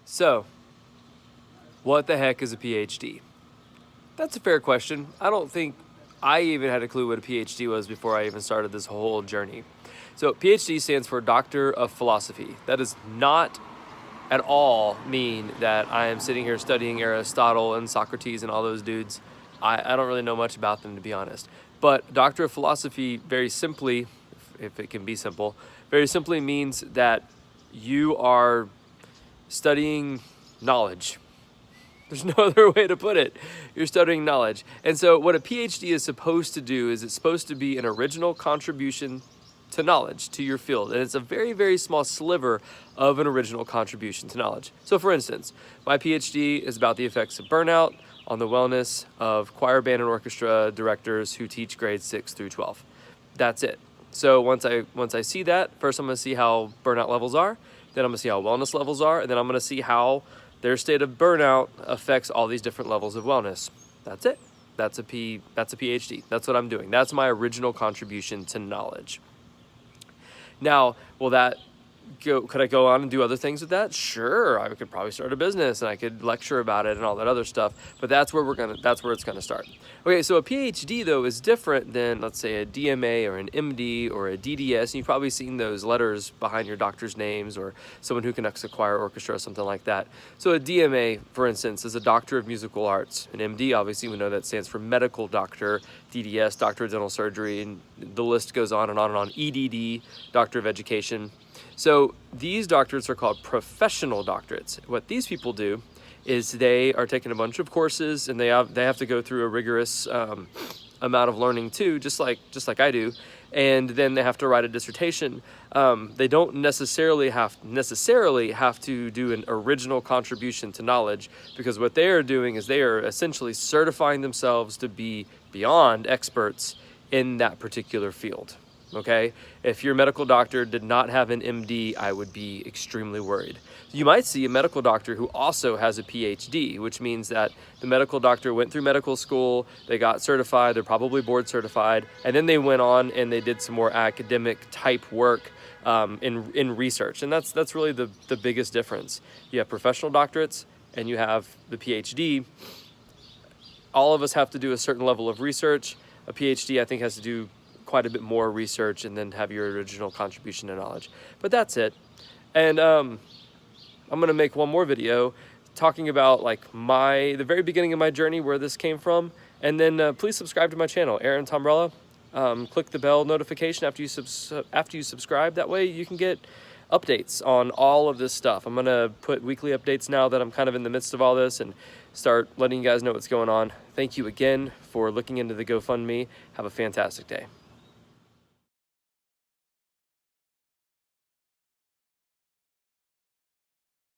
So, what the heck is a PhD? That's a fair question. I don't think I even had a clue what a PhD was before I even started this whole journey. So, PhD stands for Doctor of Philosophy. That does not at all mean that I am sitting here studying Aristotle and Socrates and all those dudes. I don't really know much about them, to be honest. But Doctor of Philosophy, very simply, if it can be simple, very simply means that you are studying knowledge. There's no other way to put it. You're studying knowledge. And so what a PhD is supposed to do is it's supposed to be an original contribution to knowledge, to your field. And it's a very, very small sliver of an original contribution to knowledge. So for instance, my PhD is about the effects of burnout on the wellness of choir, band, and orchestra directors who teach grades 6 through 12. That's it. So once I see that, first I'm going to see how burnout levels are, then I'm going to see how wellness levels are, and then I'm going to see how their state of burnout affects all these different levels of wellness. That's it. That's a PhD. That's what I'm doing. That's my original contribution to knowledge. Now, could I go on and do other things with that? Sure, I could probably start a business and I could lecture about it and all that other stuff, but that's where it's gonna start. Okay, so a PhD though is different than, let's say, a DMA or an MD or a DDS, and you've probably seen those letters behind your doctor's names, or someone who conducts a choir orchestra or something like that. So a DMA, for instance, is a Doctor of Musical Arts. An MD, obviously we know that stands for medical doctor. DDS, Doctor of Dental Surgery, and the list goes on and on and on. EDD, Doctor of Education. So these doctorates are called professional doctorates. What these people do is they are taking a bunch of courses, and they have to go through a rigorous amount of learning too, just like I do, and then they have to write a dissertation. They don't necessarily have to do an original contribution to knowledge, because what they are doing is they are essentially certifying themselves to be beyond experts in that particular field. Okay, if your medical doctor did not have an MD, I would be extremely worried. You might see a medical doctor who also has a PhD, which means that the medical doctor went through medical school, they got certified, they're probably board certified, and then they went on and they did some more academic type work in research. And that's really the biggest difference. You have professional doctorates and you have the PhD. All of us have to do a certain level of research. A PhD, I think, has to do quite a bit more research and then have your original contribution to knowledge. But that's it. And I'm gonna make one more video talking about the very beginning of my journey, where this came from. And then please subscribe to my channel, Aaron Tombrella. Click the bell notification after you subscribe. That way you can get updates on all of this stuff. I'm gonna put weekly updates now that I'm kind of in the midst of all this, and start letting you guys know what's going on. Thank you again for looking into the GoFundMe. Have a fantastic day.